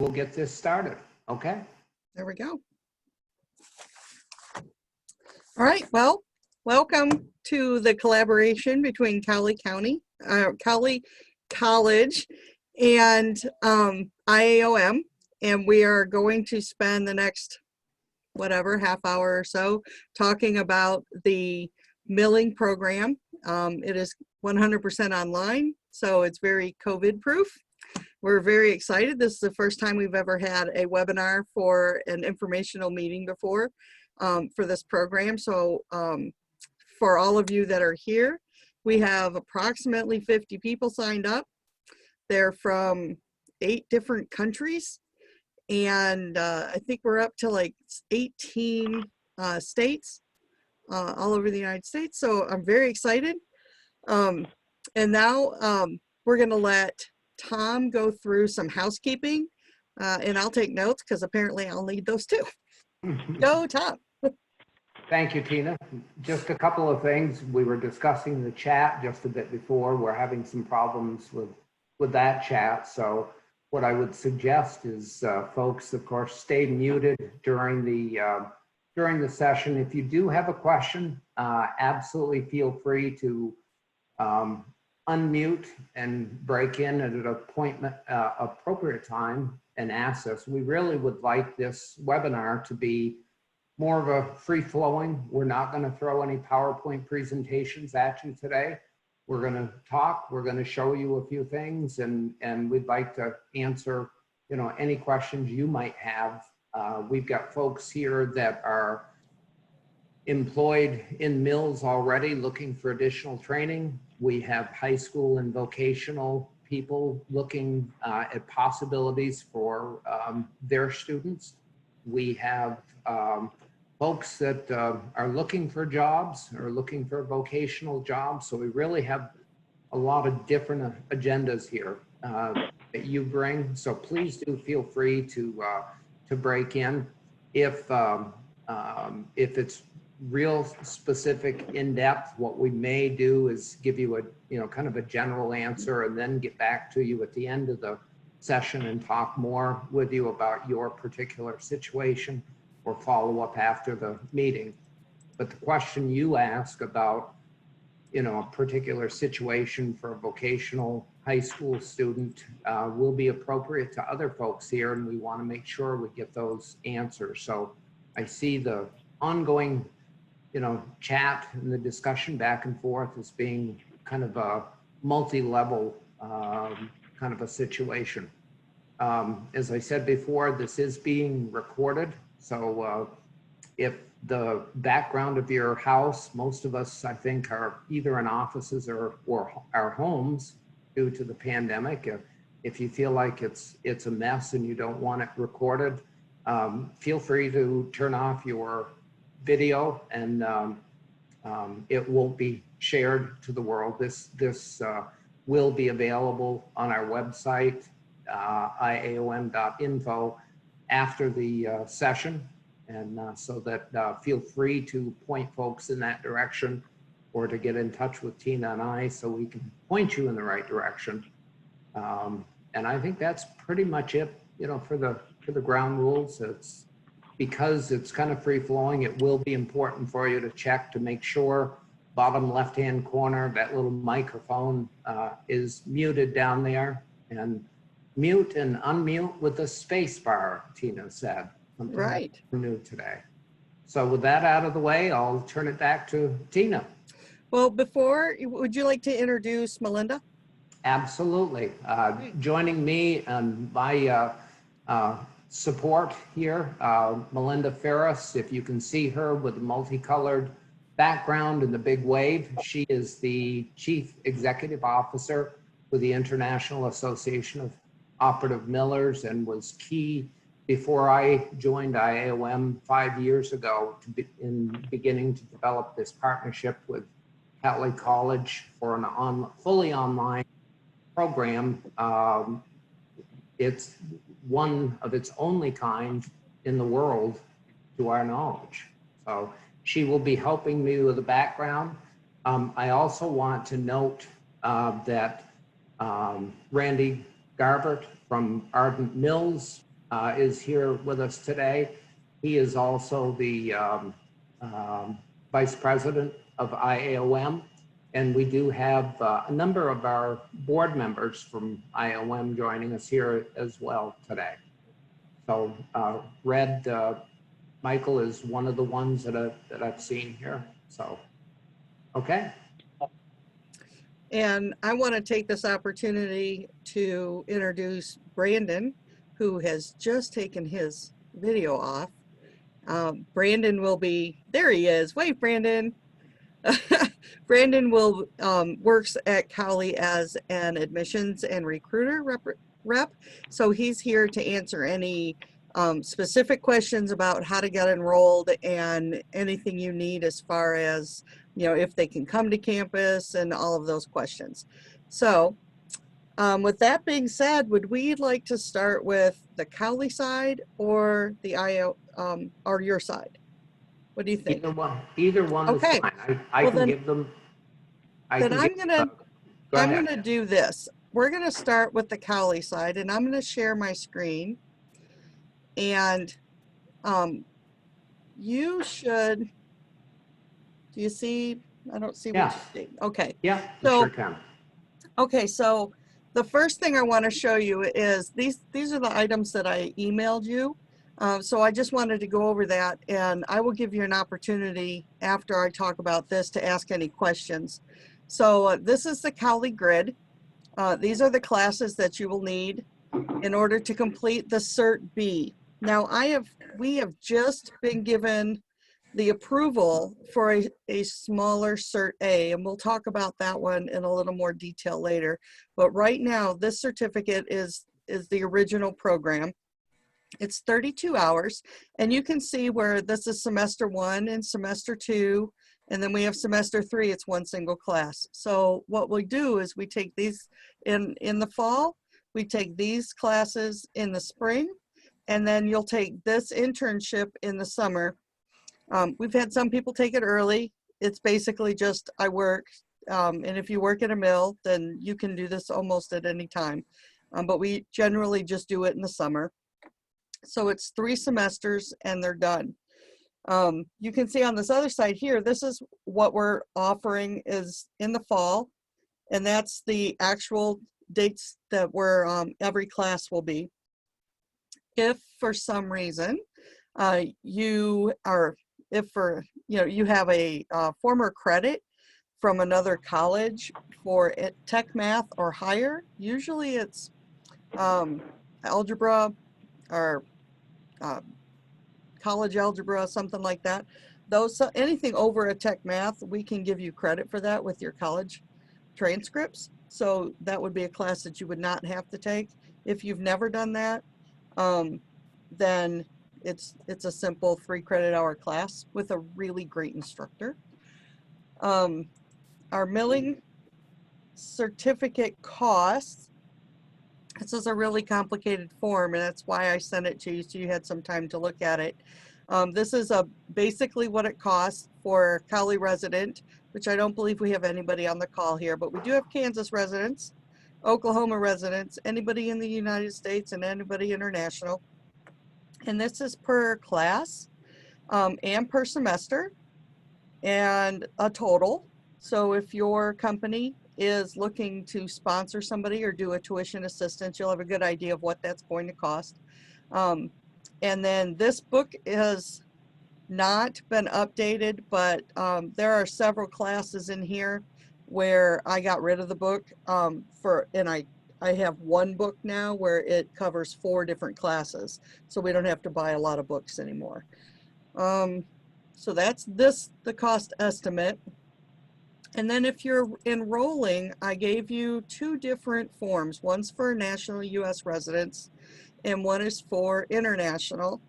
we'll get this started. Okay. There we go. All right. Well, welcome to the collaboration between Cowley College and IAOM. And we are going to spend the next, half hour or so talking about the milling program. It is 100% online, so it's very COVID proof. We're very excited. This is the first time we've ever had a webinar for an informational meeting before for this program. So for all of you that are here, we have approximately 50 people signed up. They're from 8 different countries. And I think we're up to like 18 states all over the United States. So I'm very excited. And now we're going to let Tom go through some housekeeping, and I'll take notes because apparently I'll need those too. Go, Tom. Thank you, Tina. Just a couple of things. We were discussing the chat just a bit before. We're having some problems with that chat. So what I would suggest is folks, of course, stay muted during the session. If you do have a question, absolutely feel free to unmute and break in at an appropriate time and ask us. We really would like this webinar to be more of a free-flowing. We're not going to throw any PowerPoint presentations at you today. We're going to talk, we're going to show you a few things, and we'd like to answer, any questions you might have. We've got folks here that are employed in mills already looking for additional training. We have high school and vocational people looking at possibilities for their students. We have folks that are looking for jobs or looking for vocational jobs. So we really have a lot of different agendas here that you bring. So please do feel free to break in. If it's real specific, in-depth, what we may do is give you a kind of a general answer and then get back to you at the end of the session and talk more with you about your particular situation or follow up after the meeting. But the question you ask about a particular situation for a vocational high school student will be appropriate to other folks here, and we want to make sure we get those answers. So I see the ongoing chat and the discussion back and forth as being kind of a multi-level kind of a situation. As I said before, this is being recorded. So if the background of your house, most of us, I think, are either in offices or our homes due to the pandemic. If you feel like it's a mess and you don't want it recorded, feel free to turn off your video, and it won't be shared to the world. This will be available on our website, IAOM.info, after the session, and so that feel free to point folks in that direction or to get in touch with Tina and I so we can point you in the right direction. And I think that's pretty much it, for the ground rules. It's because it's kind of free flowing, it will be important for you to check to make sure bottom left-hand corner, that little microphone is muted down there, and mute and unmute with the space bar, Tina said. Something right. New today. So with that out of the way, I'll turn it back to Tina. Well, would you like to introduce Melinda? Absolutely. Joining me and my support here, Melinda Ferris, if you can see her with the multicolored background and the big wave. She is the Chief Executive Officer with the International Association of Operative Millers and was key before I joined IAOM 5 years ago in beginning to develop this partnership with Cowley College for an fully online program. It's one of its only kind in the world to our knowledge. So she will be helping me with the background. I also want to note that Randy Garbert from Ardent Mills is here with us today. He is also the Vice President of IAOM, and we do have a number of our board members from IAOM joining us here as well today. So Red, Michael is one of the ones that I've seen here. So, okay. And I want to take this opportunity to introduce Brandon, who has just taken his video off. Brandon will be, there he is. Wait, Brandon. Brandon will works at Cowley as an admissions and recruiter rep. So he's here to answer any specific questions about how to get enrolled and anything you need as far as, you know, if they can come to campus and all of those questions. So with that being said, would we like to start with the Cowley side or the or your side? What do you think? Either one Okay. is fine. I Well, can then, give them. Then I'm Go gonna do this. We're gonna start with the Cowley side, and I'm gonna share my screen. And you should. Do you see? I don't see what you see. Okay. Yeah, so, sure can. Okay, so the first thing I want to show you is these are the items that I emailed you. So I just wanted to go over that, and I will give you an opportunity after I talk about this to ask any questions. So this is the Cowley grid. These are the classes that you will need in order to complete the Cert B. Now we have just been given the approval for a smaller Cert A, and we'll talk about that one in a little more detail later. But right now, this certificate is the original program. It's 32 hours, and you can see where this is semester 1 and semester 2, and then we have semester 3, it's one single class. So what we do is we take these in the fall, we take these classes in the spring, and then you'll take this internship in the summer. We've had some people take it early. It's basically just I work, and if you work at a mill, then you can do this almost at any time. But we generally just do it in the summer. So it's 3 semesters and they're done. You can see on this other side here, this is what we're offering is in the fall, and that's the actual dates that every class will be. If for some reason you have a former credit from another college for tech math or higher, usually it's algebra or college algebra, something like that. Anything over a tech math, we can give you credit for that with your college transcripts. So that would be a class that you would not have to take. If you've never done that, then it's a simple 3 credit hour class with a really great instructor. Our milling certificate costs, this is a really complicated form, and that's why I sent it to you so you had some time to look at it. This is basically what it costs for Cowley resident, which I don't believe we have anybody on the call here, but we do have Kansas residents, Oklahoma residents, anybody in the United States, and anybody international. And this is per class and per semester and a total. So if your company is looking to sponsor somebody or do a tuition assistance, you'll have a good idea of what that's going to cost. And then this book has not been updated, but there are several classes in here where I got rid of the book and I have one book now where it covers 4 different classes, so we don't have to buy a lot of books anymore. So that's the cost estimate. And then if you're enrolling, I gave you 2 different forms. One's for national U.S. residents and one is for international.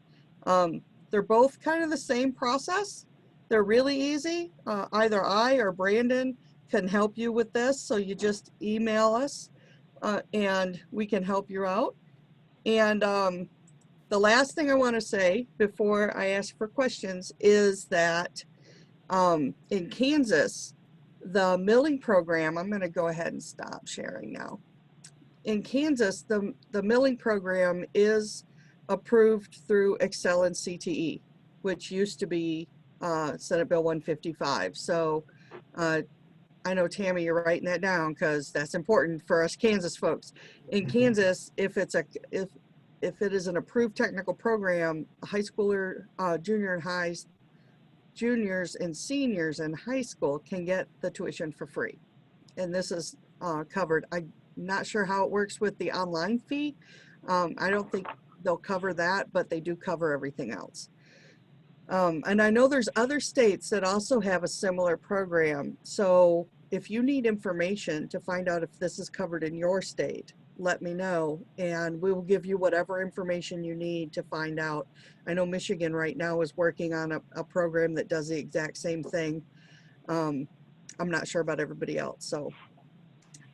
They're both kind of the same process. They're really easy. Either I or Brandon can help you with this. So you just email us and we can help you out. And the last thing I want to say before I ask for questions is that in Kansas, the milling program, I'm going to go ahead and stop sharing now. In Kansas, the milling program is approved through Excel and CTE, which used to be Senate Bill 155. So I know, Tammy, you're writing that down because that's important for us Kansas folks. In Kansas, if it is an approved technical program, a high schooler, juniors and seniors in high school can get the tuition for free. And this is covered. I'm not sure how it works with the online fee. I don't think they'll cover that, but they do cover everything else. And I know there's other states that also have a similar program. So if you need information to find out if this is covered in your state, let me know and we will give you whatever information you need to find out. I know Michigan right now is working on a program that does the exact same thing. I'm not sure about everybody else. So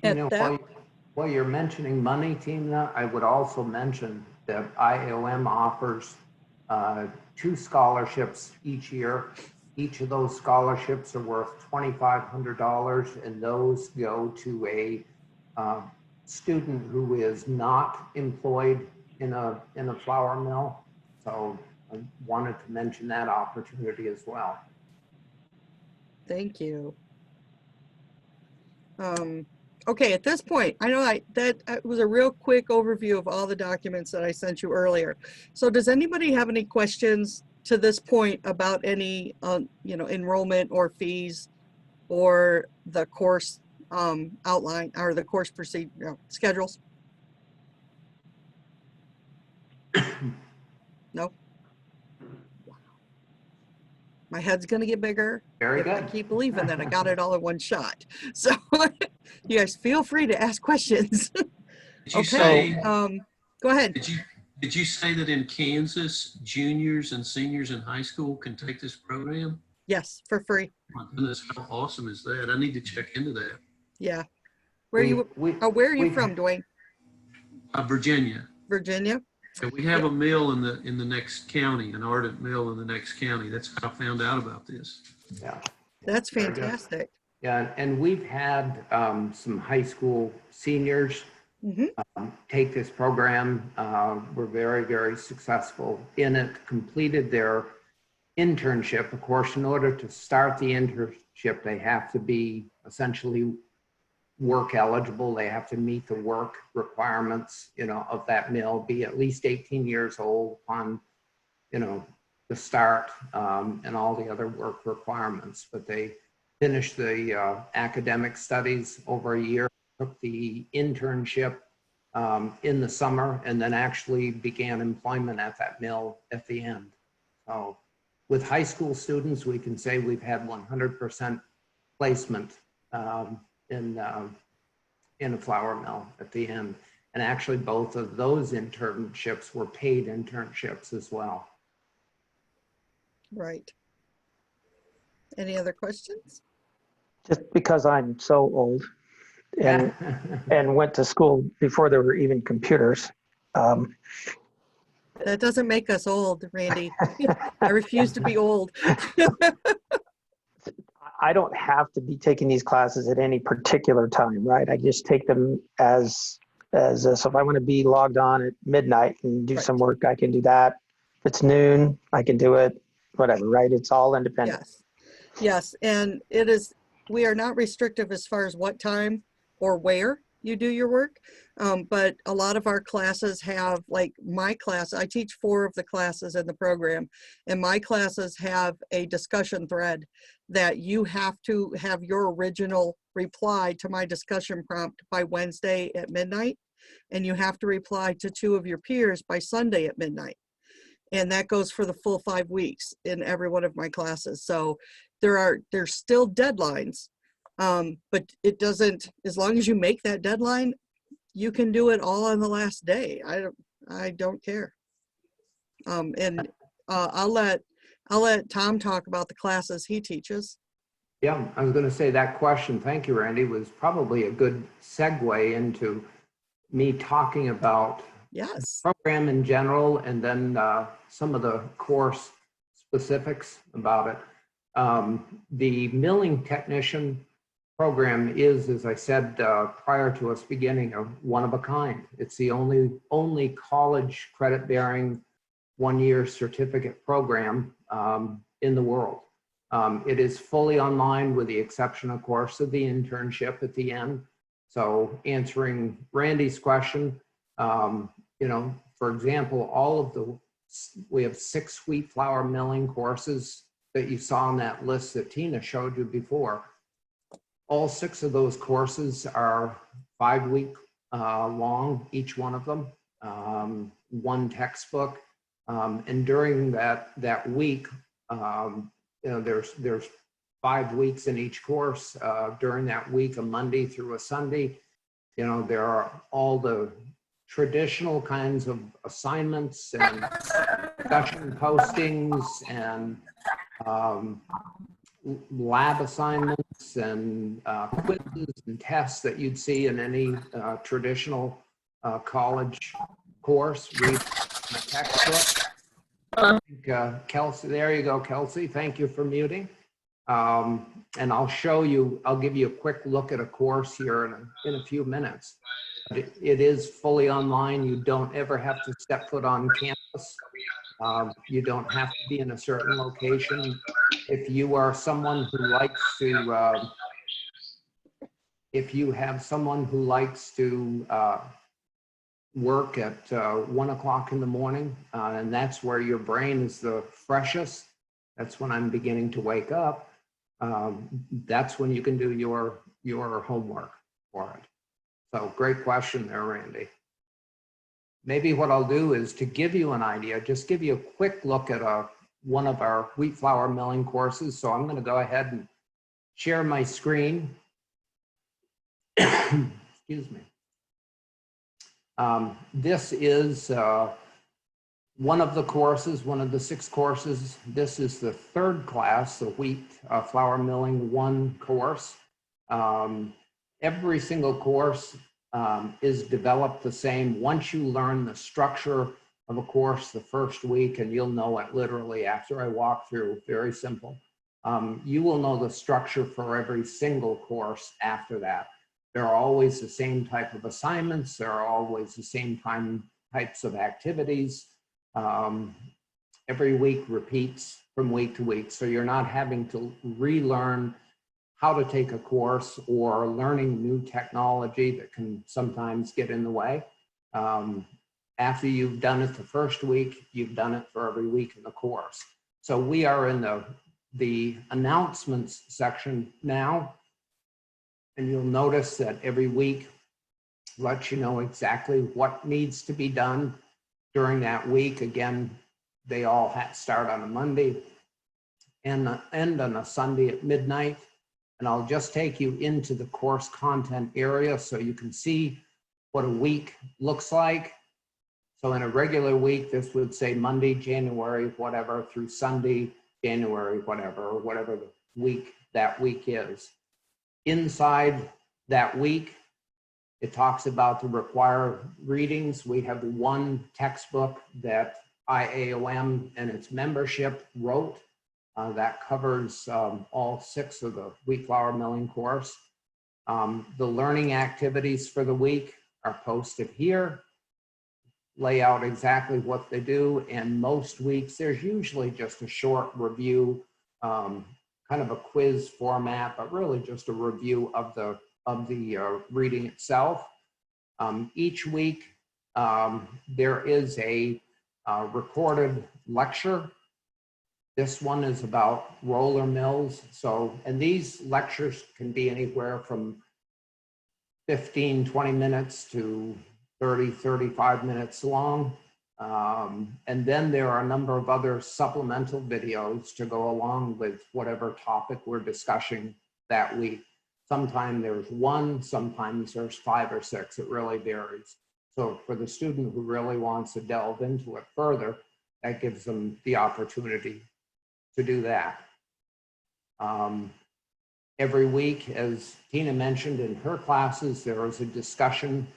while you're mentioning money, Tina, I would also mention that IAOM offers 2 scholarships each year. Each of those scholarships are worth $2,500, and those go to a student who is not employed in a flour mill. So I wanted to mention that opportunity as well. Thank you. Okay, at this point, I know that was a real quick overview of all the documents that I sent you earlier. So does anybody have any questions to this point about any, enrollment or fees or the course outline or the course procedure schedules? No? My head's gonna get bigger. Very good. I keep believing that I got it all in one shot. So you guys feel free to ask questions. Did you Okay, say, go ahead. did you say that in Kansas, juniors and seniors in high school can take this program? Yes, for free. My goodness, how awesome is that? I need to check into that. Yeah. Where are you from, Dwayne? Virginia. Virginia? And we have a mill in the next county, an ardent mill in the next county. That's how I found out about this. Yeah. That's fantastic. Yeah, and we've had some high school seniors take this program. Were very, very successful in it, completed their internship. Of course, in order to start the internship, they have to be essentially work eligible. They have to meet the work requirements, of that mill, be at least 18 years old upon, the start, and all the other work requirements. But they finished the academic studies over a year, took the internship in the summer, and then actually began employment at that mill at the end. So with high school students, we can say we've had 100% placement in a flour mill at the end. And actually both of those internships were paid internships as well. Right. Any other questions? Just because I'm so old and went to school before there were even computers. That doesn't make us old, Randy. I refuse to be old. I don't have to be taking these classes at any particular time, right? I just take them so if I want to be logged on at midnight and do some work, I can do that. If it's noon, I can do it, whatever, right? It's all independent. Yes. And we are not restrictive as far as what time or where you do your work. But a lot of our classes have, like my class, I teach 4 of the classes in the program, and my classes have a discussion thread that you have to have your original reply to my discussion prompt by Wednesday at midnight, and you have to reply to 2 of your peers by Sunday at midnight. And that goes for the full 5 weeks in every one of my classes. So there's still deadlines, but it doesn't, as long as you make that deadline, you can do it all on the last day. I don't care. And I'll let Tom talk about the classes he teaches. Yeah, I was going to say that question, thank you, Randy, was probably a good segue into me talking about the program in general, and then some of the course specifics about it. The milling technician program is, as I said prior to us beginning, a one of a kind. It's the only college credit-bearing one-year certificate program in the world. It is fully online with the exception, of course, of the internship at the end. So answering Randy's question, you know, for example, we have 6 wheat flour milling courses that you saw on that list that Tina showed you before. All 6 of those courses are 5-week long, each one of them, 1 textbook. And during that week, you know, there's 5 weeks in each course. During that week, a Monday through a Sunday, you know, there are all the traditional kinds of assignments and discussion postings and lab assignments and quizzes and tests that you'd see in any traditional college course. Read the textbook. Kelsey, there you go, Kelsey. Thank you for muting. And I'll give you a quick look at a course here in a few minutes. It is fully online. You don't ever have to step foot on campus. You don't have to be in a certain location. If you are someone who likes to, if you have someone who likes to work at 1 o'clock in the morning, and that's where your brain is the freshest, that's when I'm beginning to wake up, that's when you can do your homework for it. So great question there, Randy. Maybe what I'll do is to give you an idea, just give you a quick look at one of our wheat flour milling courses. So I'm going to go ahead and share my screen. Excuse me. This is one of the courses, one of the 6 courses. This is the 3rd class, the wheat flour milling 1 course. Every single course is developed the same. Once you learn the structure of a course the first week, and you'll know it literally after I walk through, very simple. You will know the structure for every single course after that. There are always the same type of assignments. There are always the same types of activities. Every week repeats from week to week. So you're not having to relearn how to take a course or learning new technology that can sometimes get in the way. After you've done it the first week, you've done it for every week in the course. So we are in the announcements section now. And you'll notice that every week lets you know exactly what needs to be done during that week. Again, they all start on a Monday and end on a Sunday at midnight. And I'll just take you into the course content area so you can see what a week looks like. So in a regular week, this would say Monday, January, whatever, through Sunday, January, whatever, or whatever the week that week is. Inside that week, it talks about the required readings. We have 1 textbook that IAOM and its membership wrote that covers all 6 of the wheat flour milling course. The learning activities for the week are posted here, lay out exactly what they do, and most weeks there's usually just a short review, kind of a quiz format, but really just a review of the reading itself. Each week there is a recorded lecture. This one is about roller mills. So, and these lectures can be anywhere from 15, 20 minutes to 30, 35 minutes long. And then there are a number of other supplemental videos to go along with whatever topic we're discussing that week. Sometimes there's 1, sometimes there's 5 or 6. It really varies. So for the student who really wants to delve into it further, that gives them the opportunity to do that. Every week, as Tina mentioned in her classes, there is a discussion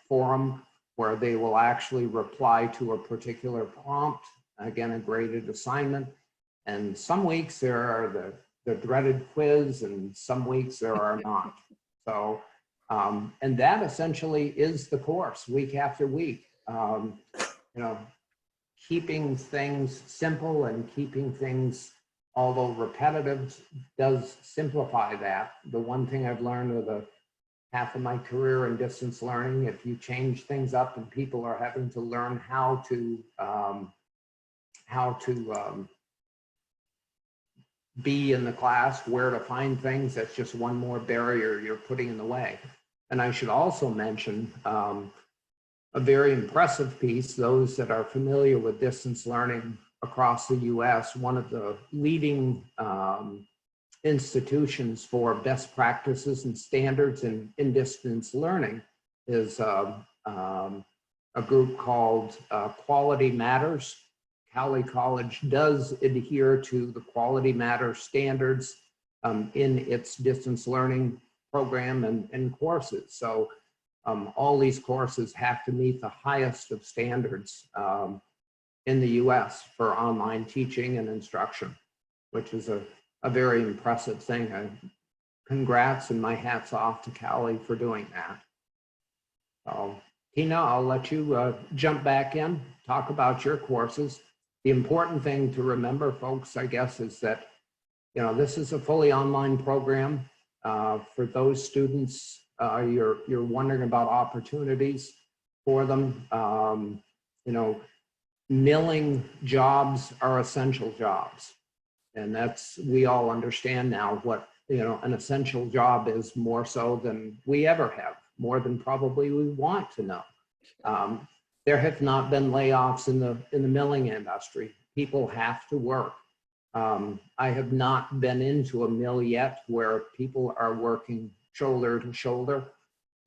forum where they will actually reply to a particular prompt, again, a graded assignment. And some weeks there are the dreaded quiz, and some weeks there are not. So, and that essentially is the course week after week. You know, keeping things simple and keeping things, although repetitive, does simplify that. The one thing I've learned with the half of my career in distance learning, if you change things up and people are having to learn how to be in the class, where to find things, that's just one more barrier you're putting in the way. And I should also mention a very impressive piece, those that are familiar with distance learning across the US, one of the leading institutions for best practices and standards in distance learning is a group called Quality Matters. Cowley College does adhere to the Quality Matters standards in its distance learning program and courses. So all these courses have to meet the highest of standards in the US for online teaching and instruction, which is a very impressive thing. Congrats and my hat's off to Cowley for doing that. So, Tina, I'll let you jump back in, talk about your courses. The important thing to remember, folks, I guess, is that, you know, this is a fully online program. For those students, you're wondering about opportunities for them. You know, milling jobs are essential jobs. And that's, we all understand now what, you know, an essential job is, more so than we ever have, more than probably we want to know. There have not been layoffs in the milling industry. People have to work. I have not been into a mill yet where people are working shoulder to shoulder.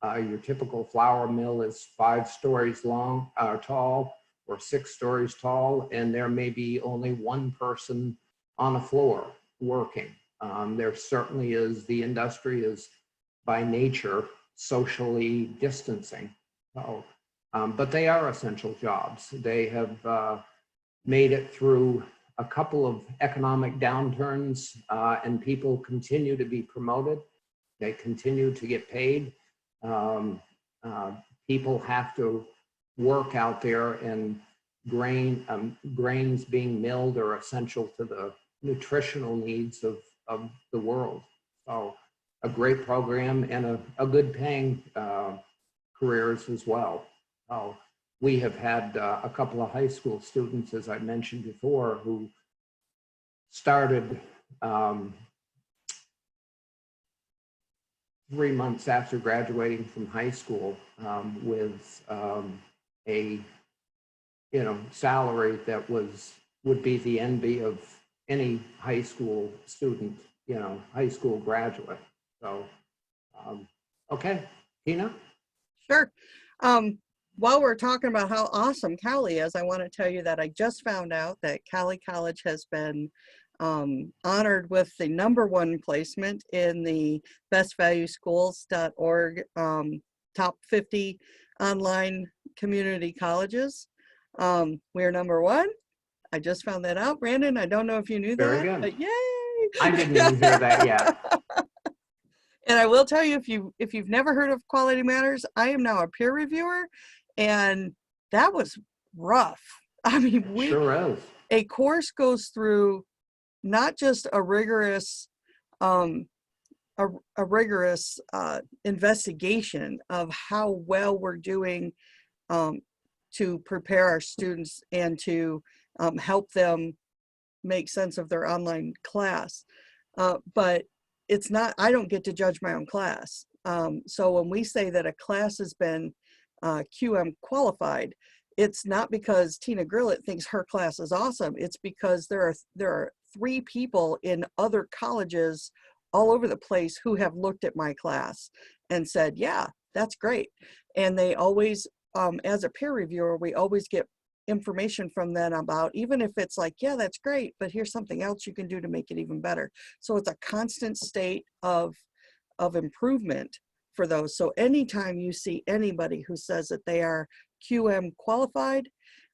Your typical flour mill is 5 stories long, tall, or 6 stories tall, and there may be only one person on the floor working. There certainly is, the industry is by nature socially distancing. So, but they are essential jobs. They have made it through a couple of economic downturns, and people continue to be promoted. They continue to get paid. People have to work out there, and grains being milled are essential to the nutritional needs of the world. So a great program and a good paying careers as well. So we have had a couple of high school students, as I mentioned before, who started 3 months after graduating from high school with a, you know, salary that would be the envy of any high school student, you know, high school graduate. So, okay, Tina? Sure. While we're talking about how awesome Cowley is, I want to tell you that I just found out that Cowley College has been honored with the ¡1 placement in the bestvalueschools.org top 50 online community colleges. We're #1. I just found that out, Brandon. I don't know if you knew Very that, good. but yay! I didn't even hear that yet. And I will tell you, if you've never heard of Quality Matters, I am now a peer reviewer, and that was rough. I mean, Sure is. a course goes through not just a rigorous investigation of how well we're doing to prepare our students and to help them make sense of their online class. But it's not, I don't get to judge my own class. So when we say that a class has been QM qualified, it's not because Tina Grillett thinks her class is awesome. It's because there are 3 people in other colleges all over the place who have looked at my class and said, yeah, that's great. And they always, as a peer reviewer, we always get information from them about, even if it's like, yeah, that's great, but here's something else you can do to make it even better. So it's a constant state of improvement for those. So anytime you see anybody who says that they are QM qualified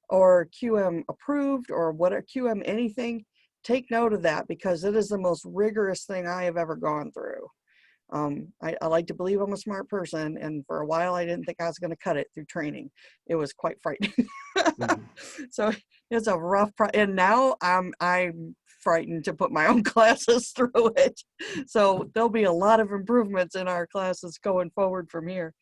or QM approved or what are QM anything, take note of that because it is the most rigorous thing I have ever gone through. I like to believe I'm a smart person, and for a while I didn't think I was going to cut it through training. It was quite frightening. So it's a rough and now I'm frightened to put my own classes through it. So there'll be a lot of improvements in our classes going forward from here.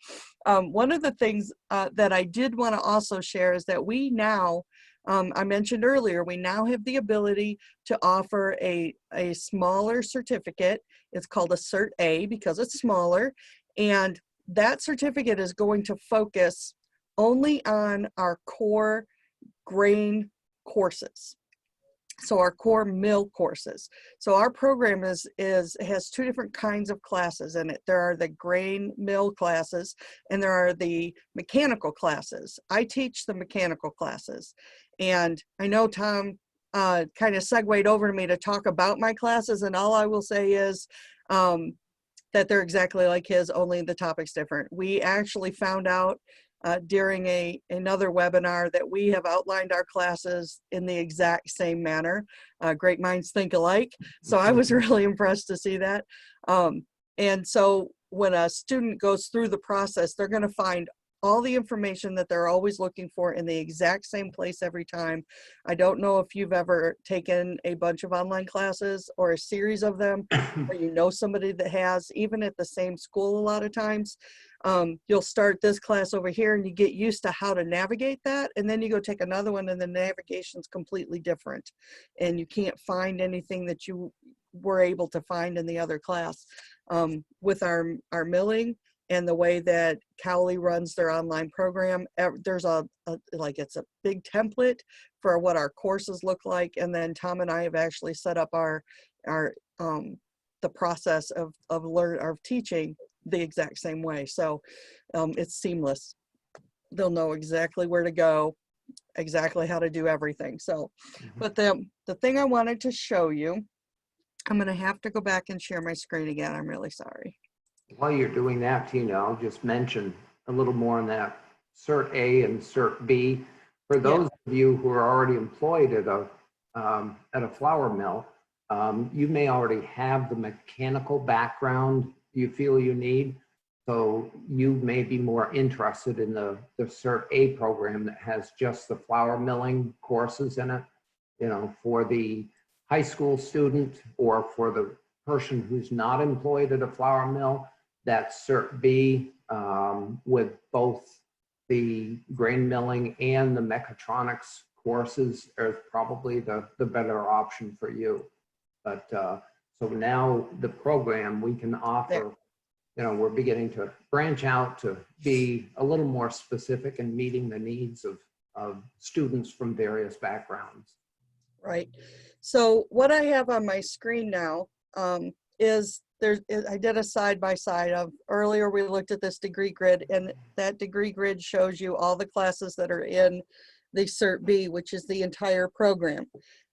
One of the things that I did want to also share is that we now, I mentioned earlier, we now have the ability to offer a smaller certificate. It's called a Cert A because it's smaller. And that certificate is going to focus only on our core grain courses. So our core mill courses. So our program has two different kinds of classes in it. There are the grain mill classes and there are the mechanical classes. I teach the mechanical classes. And I know Tom kind of segued over to me to talk about my classes, and all I will say is that they're exactly like his, only the topic's different. We actually found out during another webinar that we have outlined our classes in the exact same manner. Great minds think alike. So I was really impressed to see that. And so when a student goes through the process, they're going to find all the information that they're always looking for in the exact same place every time. I don't know if you've ever taken a bunch of online classes or a series of them, or you know somebody that has, even at the same school a lot of times. You'll start this class over here and you get used to how to navigate that, and then you go take another one and the navigation's completely different and you can't find anything that you were able to find in the other class. With our milling and the way that Cowley runs their online program, there's it's a big template for what our courses look like, and then Tom and I have actually set up the process of teaching the exact same way. So it's seamless. They'll know exactly where to go, exactly how to do everything. So, but the thing I wanted to show you, I'm going to have to go back and share my screen again. I'm really sorry. While you're doing that, Tina, I'll just mention a little more on that Cert A and Cert B. For those of you who are already employed at a flour mill, you may already have the mechanical background you feel you need. So you may be more interested in the Cert A program that has just the flour milling courses in it. You know, for the high school student or for the person who's not employed at a flour mill, that Cert B with both the grain milling and the mechatronics courses is probably the better option for you. But so now the program we can offer, you know, we're beginning to branch out to be a little more specific in meeting the needs of students from various backgrounds. Right. So what I have on my screen now is I did a side-by-side of earlier we looked at this degree grid, and that degree grid shows you all the classes that are in the Cert B, which is the entire program.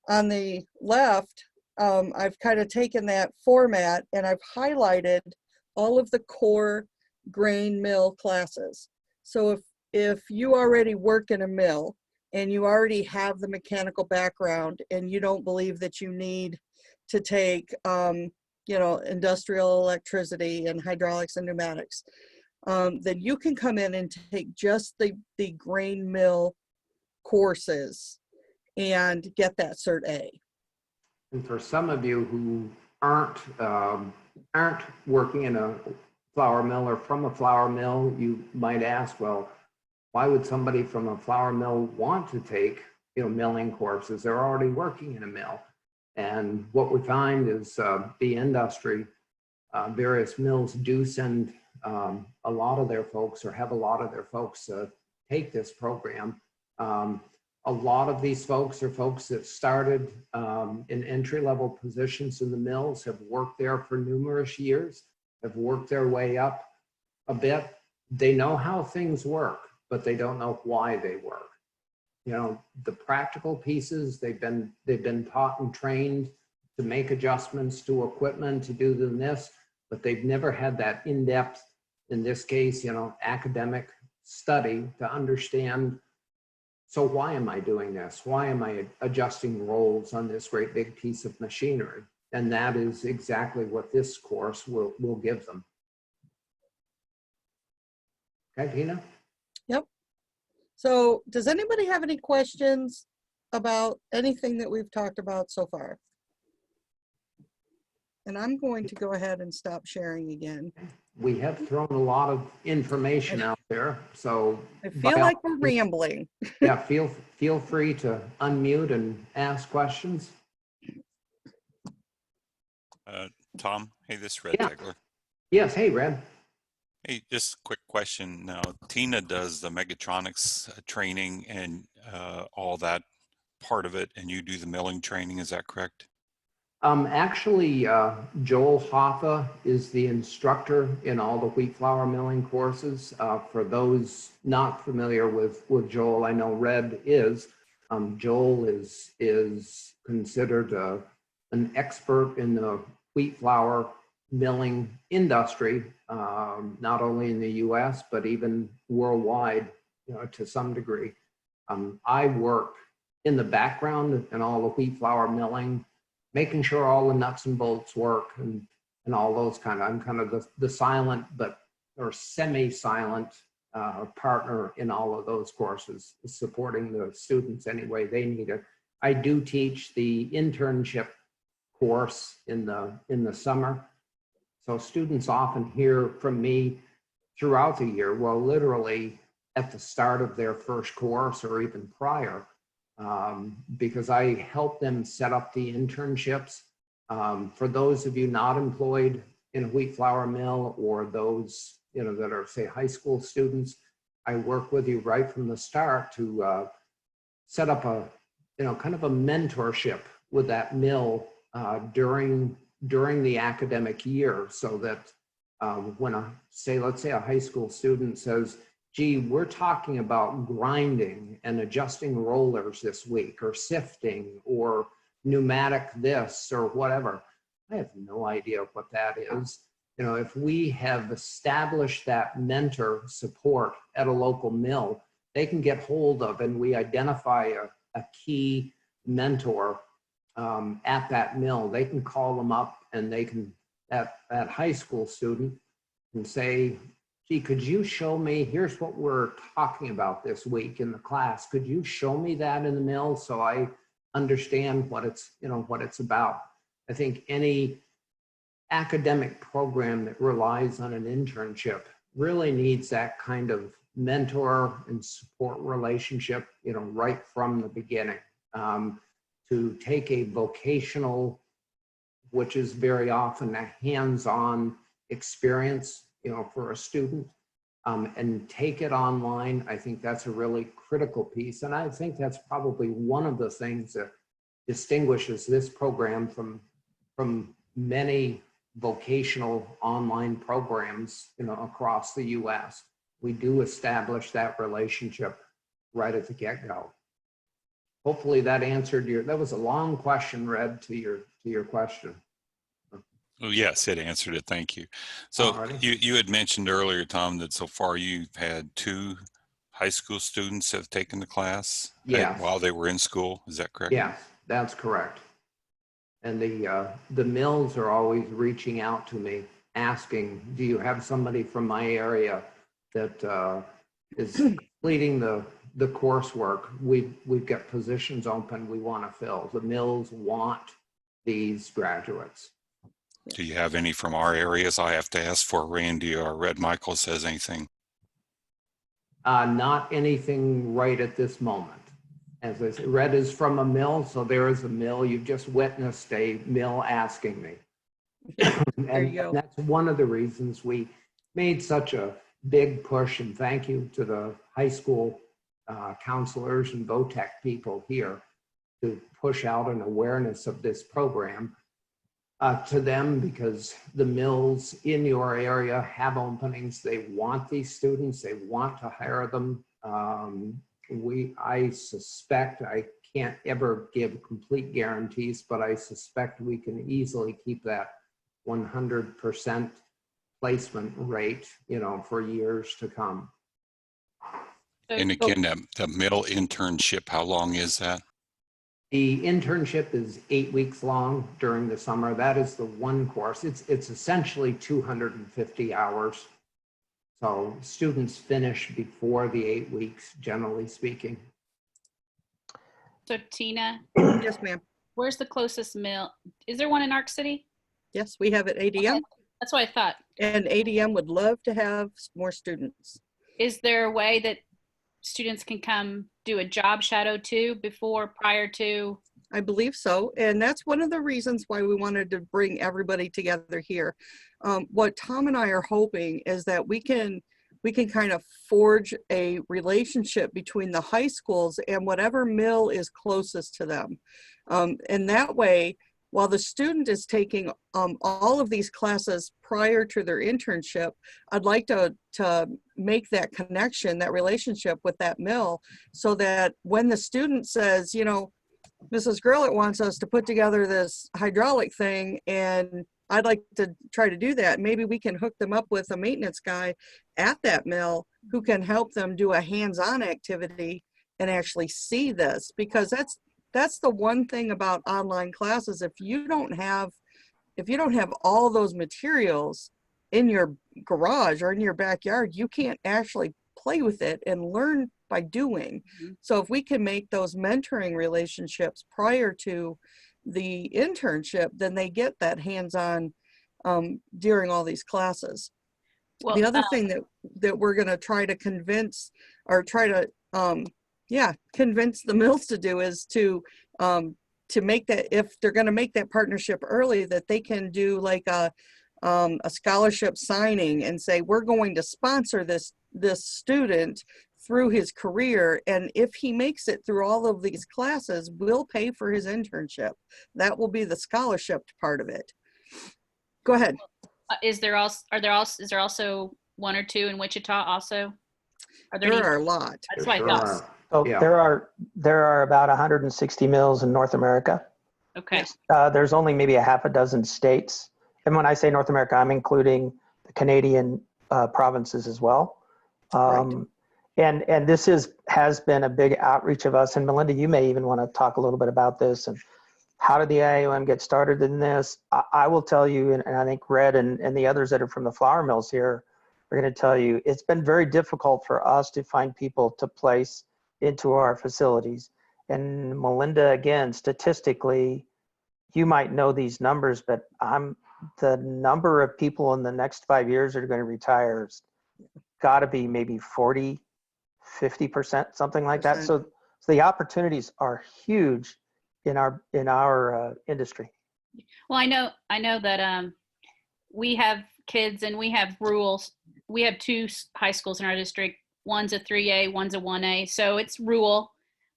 On the left, I've kind of taken that format and I've highlighted all of the core grain mill classes. So if you already work in a mill and you already have the mechanical background and you don't believe that you need to take industrial electricity and hydraulics and pneumatics, then you can come in and take just the grain mill courses and get that Cert A. And for some of you who aren't working in a flour mill or from a flour mill, you might ask, well, why would somebody from a flour mill want to take, milling courses? They're already working in a mill. And what we find is the industry, various mills do send a lot of their folks or have a lot of their folks take this program. A lot of these folks are folks that started in entry-level positions in the mills, have worked there for numerous years, have worked their way up a bit. They know how things work, but they don't know why they work. The practical pieces, they've been taught and trained to make adjustments to equipment, to do this, but they've never had that in-depth, in this case, academic study to understand so why am I doing this? Why am I adjusting rolls on this great big piece of machinery? And that is exactly what this course will give them. Okay, Tina? Yep. So does anybody have any questions about anything that we've talked about so far? And I'm going to go ahead and stop sharing again. We have thrown a lot of information out there, so I feel like we're rambling. yeah, feel free to unmute and ask questions. Tom, hey, this is Red Yeah. Tegler. Yes, hey, Red. Hey, just a quick question. Now, Tina does the mechatronics training and all that part of it, and you do the milling training, is that correct? Actually, Joel Hoffa is the instructor in all the wheat flour milling courses. For those not familiar with Joel, I know Red is. Joel is considered an expert in the wheat flour milling industry, not only in the U.S. but even worldwide, to some degree. I work in the background in all the wheat flour milling, making sure all the nuts and bolts work and all those I'm kind of the silent or semi-silent partner in all of those courses, supporting the students any way they need it. I do teach the internship course in the summer. So students often hear from me throughout the year, well, literally at the start of their first course or even prior, because I help them set up the internships. For those of you not employed in a wheat flour mill, or those that are, say, high school students, I work with you right from the start to set up a kind of a mentorship with that mill during the academic year, so that when let's say a high school student says, gee, we're talking about grinding and adjusting rollers this week, or sifting, or pneumatic this, or whatever. I have no idea what that is. If we have established that mentor support at a local mill, they can get hold of, and we identify a key mentor at that mill. They can call them up, and they can, that high school student can say, gee, could you show me, here's what we're talking about this week in the class. Could you show me that in the mill so I understand what it's about? I think any academic program that relies on an internship really needs that kind of mentor and support relationship, right from the beginning. To take a vocational, which is very often a hands-on experience, for a student, and take it online. I think that's a really critical piece. And I think that's probably one of the things that distinguishes this program from many vocational online programs, across the US. We do establish that relationship right at the get-go. Hopefully that answered that was a long question, Red, to your question. Oh, yes, it answered it. Thank you. So you had mentioned earlier, Tom, that so far you've had 2 high school students have taken the class while they were in school. Is that correct? Yes, that's correct. And the mills are always reaching out to me asking, do you have somebody from my area that is completing the coursework? We've got positions open we want to fill. The mills want these graduates. Do you have any from our areas? I have to ask for Randy or Red Michael says anything. Not anything right at this moment. As I said, Red is from a mill, so there is a mill. You've just witnessed a mill asking me. There you go. That's one of the reasons we made such a big push, and thank you to the high school counselors and VOTEC people here to push out an awareness of this program to them, because the mills in your area have openings. They want these students. They want to hire them. I suspect, I can't ever give complete guarantees, but I suspect we can easily keep that 100% placement rate, for years to come. And again, the mill internship, how long is that? The internship is 8 weeks long during the summer. That is the one course. It's essentially 250 hours. So students finish before the 8 weeks, generally speaking. So Tina, Yes, ma'am. where's the closest mill? Is there one in Arc City? Yes, we have at ADM, Okay, that's what I thought. and ADM would love to have more students. Is there a way that students can come do a job shadow too prior to? I believe so. And that's one of the reasons why we wanted to bring everybody together here. What Tom and I are hoping is that we can kind of forge a relationship between the high schools and whatever mill is closest to them. And that way, while the student is taking all of these classes prior to their internship, I'd like to make that connection, that relationship with that mill, so that when the student says, you know, Mrs. Gurlitt wants us to put together this hydraulic thing, and I'd like to try to do that. Maybe we can hook them up with a maintenance guy at that mill who can help them do a hands-on activity and actually see this, because that's the one thing about online classes. If you don't have all those materials in your garage or in your backyard, you can't actually play with it and learn by doing. Mm-hmm. So if we can make those mentoring relationships prior to the internship, then they get that hands-on during all these classes. Well, the other thing that we're going to try to convince convince the mills to do is to make that, if they're going to make that partnership early, that they can do like a scholarship signing and say, we're going to sponsor this student through his career, and if he makes it through all of these classes, we'll pay for his internship. That will be the scholarship part of it. Go ahead. Is there also one or two in Wichita also? There are a lot. That's what I thought. So Yeah. there are about 160 mills in North America. Okay. There's only maybe a half a dozen states. And when I say North America, I'm including the Canadian provinces as well. Right. And this has been a big outreach of us. And Melinda, you may even want to talk a little bit about this and how did the IAOM get started in this? I will tell you, and I think Red and the others that are from the flour mills here are going to tell you, it's been very difficult for us to find people to place into our facilities. And Melinda, again, statistically, you might know these numbers, but the number of people in the next 5 years that are going to retire has got to be maybe 40, 50%, something like that. So the opportunities are huge in our industry. Well, I know that we have kids and we have rules. We have two high schools in our district. One's a 3A, one's a 1A. So it's rural.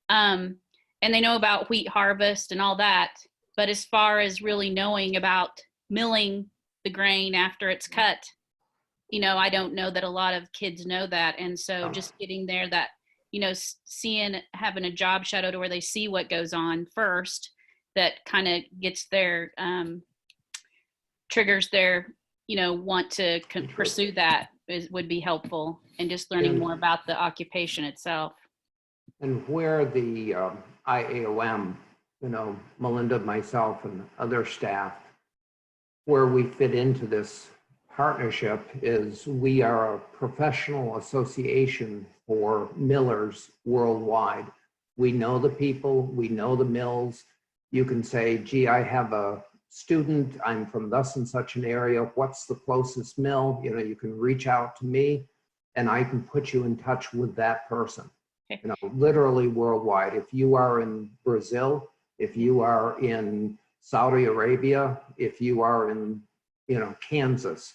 And they know about wheat harvest and all that. But as far as really knowing about milling the grain after it's cut, you know, I don't know that a lot of kids know that. And so just getting there, that, you know, having a job shadow to where they see what goes on first, that kind of gets their, triggers their, you know, want to pursue that would be helpful, and just learning more about the occupation itself. And where the IAOM, you know, Melinda, myself, and other staff, where we fit into this partnership is we are a professional association for millers worldwide. We know the people, we know the mills. You can say, gee, I have a student, I'm from thus and such an area, what's the closest mill? You know, you can reach out to me and I can put you in touch with that person. Okay. You know, literally worldwide. If you are in Brazil, if you are in Saudi Arabia, if you are in, you know, Kansas,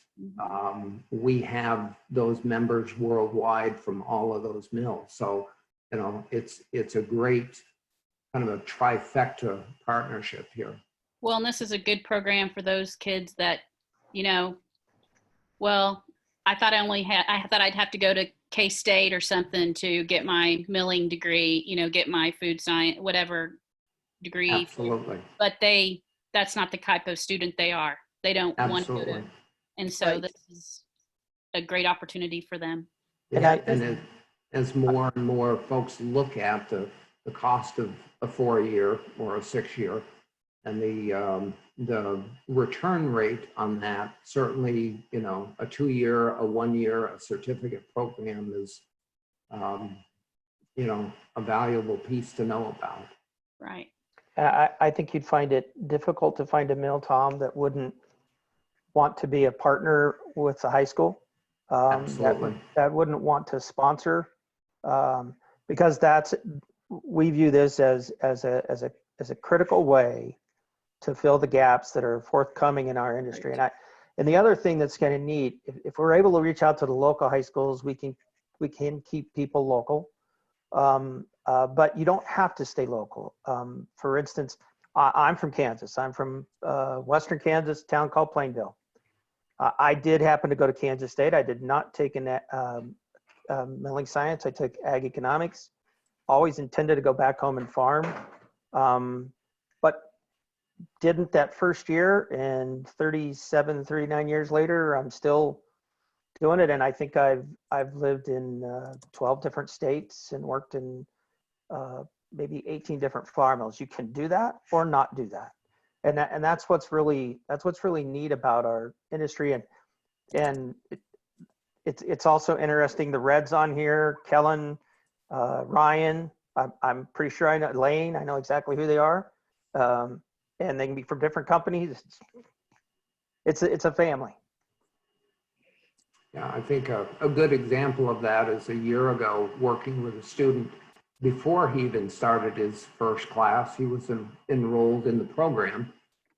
we have those members worldwide from all of those mills. So, you know, it's a great kind of a trifecta partnership here. Well, and this is a good program for those kids that, you know, well, I thought I'd have to go to K-State or something to get my milling degree, you know, get my food science, whatever degree. Absolutely. But that's not the type of student they are. They don't want to go to. And so Right. this is a great opportunity for them. Yeah, as more and more folks look at the cost of a 4-year or a 6-year, and the return rate on that, certainly, you know, a 2-year, a 1-year, a certificate program is, you know, a valuable piece to know about. Right. I think you'd find it difficult to find a mill, Tom, that wouldn't want to be a partner with the high school. Absolutely. That wouldn't want to sponsor, because we view this as a critical way to fill the gaps that are forthcoming in our industry. Right. And the other thing that's kind of neat, if we're able to reach out to the local high schools, we can keep people local. But you don't have to stay local. For instance, I'm from Kansas. I'm from Western Kansas, a town called Plainville. I did happen to go to Kansas State. I did not take milling science. I took ag economics. Always intended to go back home and farm, but didn't that first year. And 39 years later, I'm still doing it. And I think I've lived in 12 different states and worked in maybe 18 different flour mills. You can do that or not do that. And that's what's really neat about our industry. And it's also interesting. The Reds on here, Kellen, Ryan, I'm pretty sure I know Lane. I know exactly who they are. And they can be from different companies. It's a family. Yeah, I think a good example of that is a year ago working with a student. Before he even started his first class, he was enrolled in the program.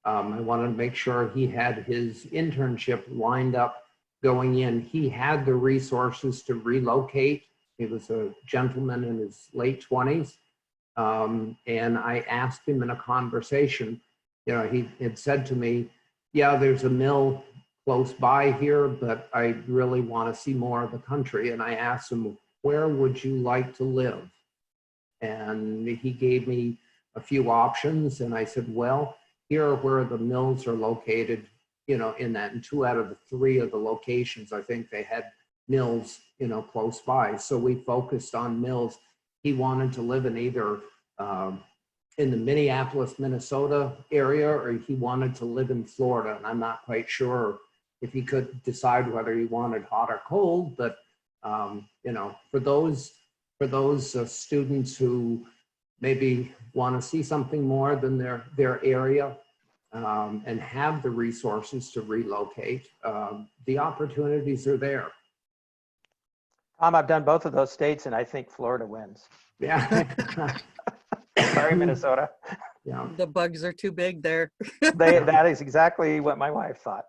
I wanted to make sure he had his internship lined up going in. He had the resources to relocate. He was a gentleman in his late 20s. And I asked him in a conversation, you know, he had said to me, yeah, there's a mill close by here, but I really want to see more of the country. And I asked him, where would you like to live? And he gave me a few options. And I said, well, here are where the mills are located, you know, in that. And 2 out of the 3 of the locations, I think they had mills, you know, close by. So we focused on mills. He wanted to live in either in the Minneapolis, Minnesota area, or he wanted to live in Florida. And I'm not quite sure if he could decide whether he wanted hot or cold, but you know, for those students who maybe want to see something more than their area and have the resources to relocate, the opportunities are there. Tom, I've done both of those states, and I think Florida wins. Yeah. Sorry, Minnesota. Yeah. The bugs are too big there. That is exactly what my wife thought.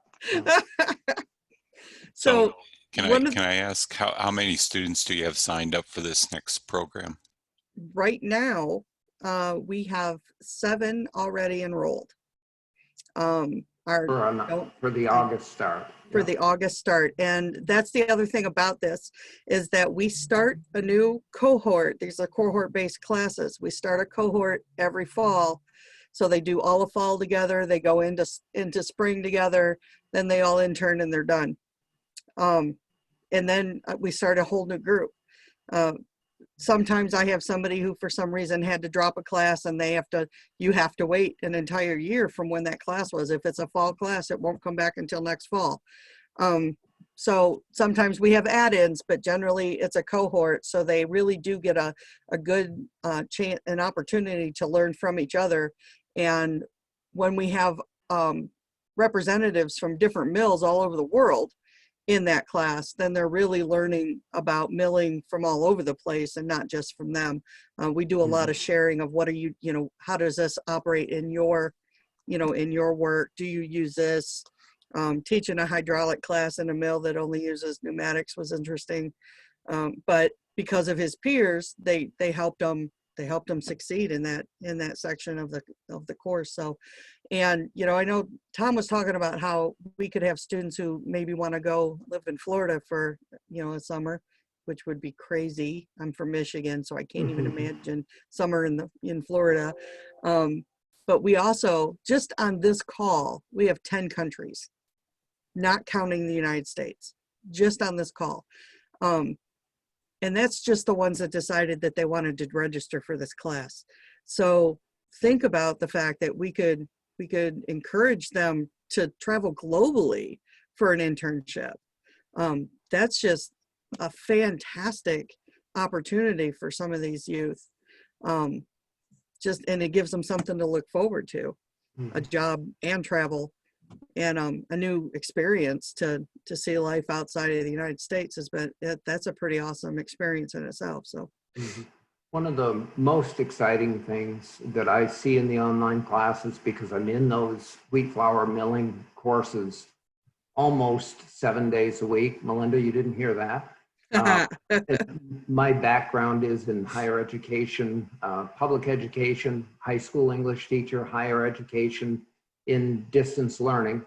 So can I ask how many students do you have signed up for this next program? Right now, we have 7 already enrolled. For the August start. For the August start. And that's the other thing about this, is that we start a new cohort. These are cohort-based classes. We start a cohort every fall. So they do all the fall together. They go into spring together. Then they all intern and they're done. And then we start a whole new group. Sometimes I have somebody who for some reason had to drop a class, and you have to wait an entire year from when that class was. If it's a fall class, it won't come back until next fall. So sometimes we have add-ins, but generally it's a cohort. So they really do get a good chance, an opportunity to learn from each other. And when we have representatives from different mills all over the world in that class, then they're really learning about milling from all over the place and not just from them. We do a lot of sharing of how does this operate in your work? Do you use this? Teaching a hydraulic class in a mill that only uses pneumatics was interesting. But because of his peers, they helped him succeed in that section of the course. So, and I know Tom was talking about how we could have students who maybe want to go live in Florida for a summer, which would be crazy. I'm from Michigan, so I can't even imagine summer in Florida. But we also, just on this call, we have 10 countries, not counting the United States, just on this call. And that's just the ones that decided that they wanted to register for this class. So think about the fact that we could encourage them to travel globally for an internship. That's just a fantastic opportunity for some of these youth. And it gives them something to look forward to, a job and travel, and a new experience to see life outside of the United States that's a pretty awesome experience in itself. So one of the most exciting things that I see in the online classes, because I'm in those wheat flour milling courses almost 7 days a week. Melinda, you didn't hear that. My background is in higher education, public education, high school English teacher, higher education in distance learning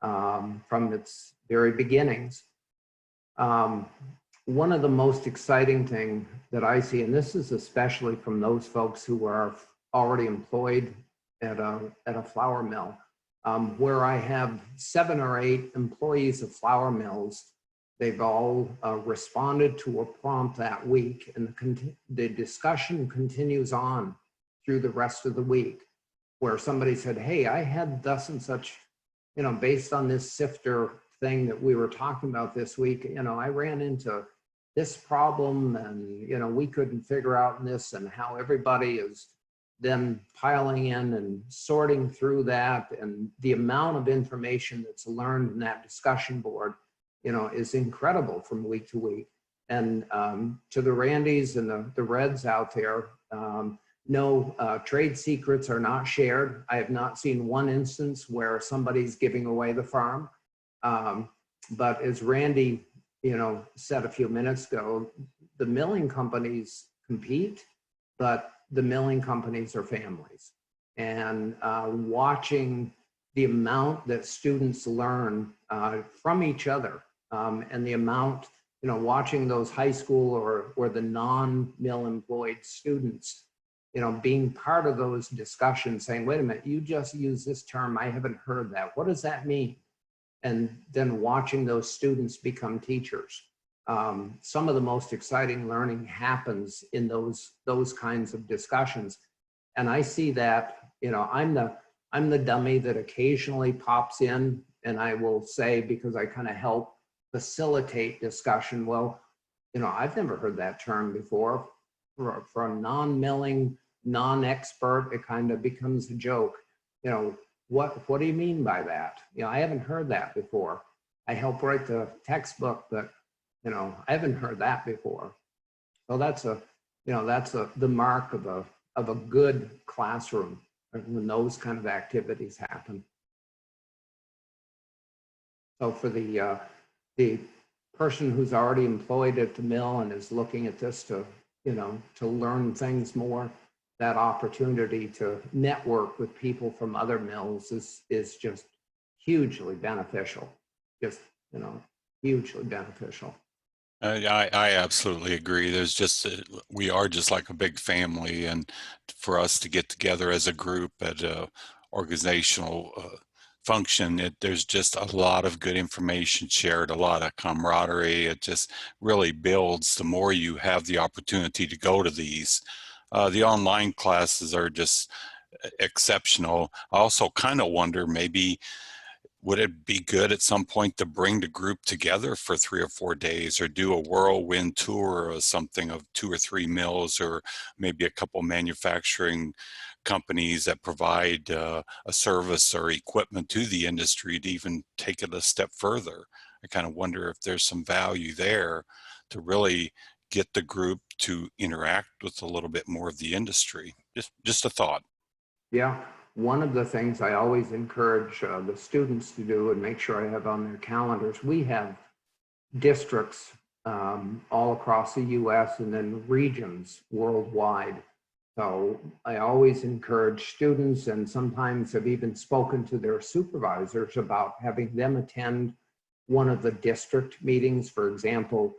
from its very beginnings. One of the most exciting thing that I see, and this is especially from those folks who are already employed at a flour mill, where I have 7 or 8 employees of flour mills. They've all responded to a prompt that week, and the discussion continues on through the rest of the week, where somebody said, hey, I had thus and such, based on this sifter thing that we were talking about this week, I ran into this problem, and, we couldn't figure out this, and how everybody is then piling in and sorting through that, and the amount of information that's learned in that discussion board, is incredible from week to week. And to the Randys and the Reds out there, no trade secrets are not shared. I have not seen one instance where somebody's giving away the farm. But as Randy, said a few minutes ago, the milling companies compete, but the milling companies are families. And watching the amount that students learn from each other, and the amount, watching those high school or the non-mill employed students, being part of those discussions, saying, wait a minute, you just used this term, I haven't heard that. What does that mean? And then watching those students become teachers. Some of the most exciting learning happens in those kinds of discussions. And I see that, I'm the dummy that occasionally pops in, and I will say, because I kind of help facilitate discussion, well, I've never heard that term before. For a non-milling, non-expert, it kind of becomes a joke. What do you mean by that? I haven't heard that before. I help write the textbook, but I haven't heard that before. So that's the mark of a good classroom when those kind of activities happen. So for the person who's already employed at the mill and is looking at this to learn things more, that opportunity to network with people from other mills is just hugely beneficial. Just, hugely beneficial. I absolutely agree. There's just, we are just like a big family, and for us to get together as a group at a organizational function, there's just a lot of good information shared, a lot of camaraderie. It just really builds the more you have the opportunity to go to these. The online classes are just exceptional. I also kind of wonder, maybe would it be good at some point to bring the group together for 3 or 4 days, or do a whirlwind tour or something of 2 or 3 mills, or maybe a couple manufacturing companies that provide a service or equipment to the industry to even take it a step further? I kind of wonder if there's some value there to really get the group to interact with a little bit more of the industry. Just a thought. Yeah. One of the things I always encourage the students to do and make sure I have on their calendars, we have districts all across the US and then regions worldwide. So I always encourage students, and sometimes have even spoken to their supervisors about having them attend one of the district meetings. For example,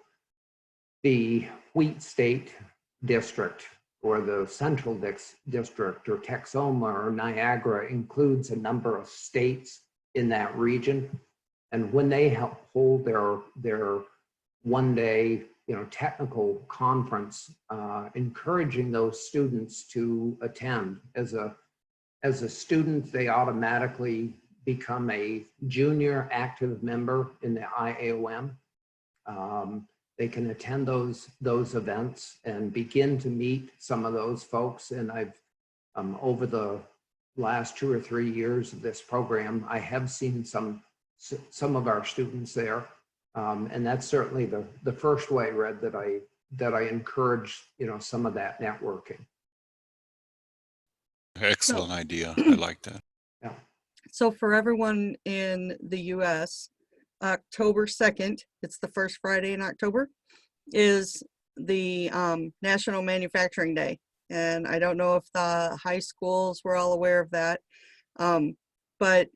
the Wheat State District or the Central District or Texoma or Niagara includes a number of states in that region. And when they hold their 1 day, technical conference, encouraging those students to attend. As a student, they automatically become a junior active member in the IAOM. They can attend those events and begin to meet some of those folks. And I've over the last 2 or 3 years of this program, I have seen some of our students there. And that's certainly the first way, Red, that I encourage, some of that networking. Excellent idea. I like that. Yeah. So for everyone in the US, October 2nd, it's the first Friday in October, is the National Manufacturing Day. And I don't know if the high schools were all aware of that, but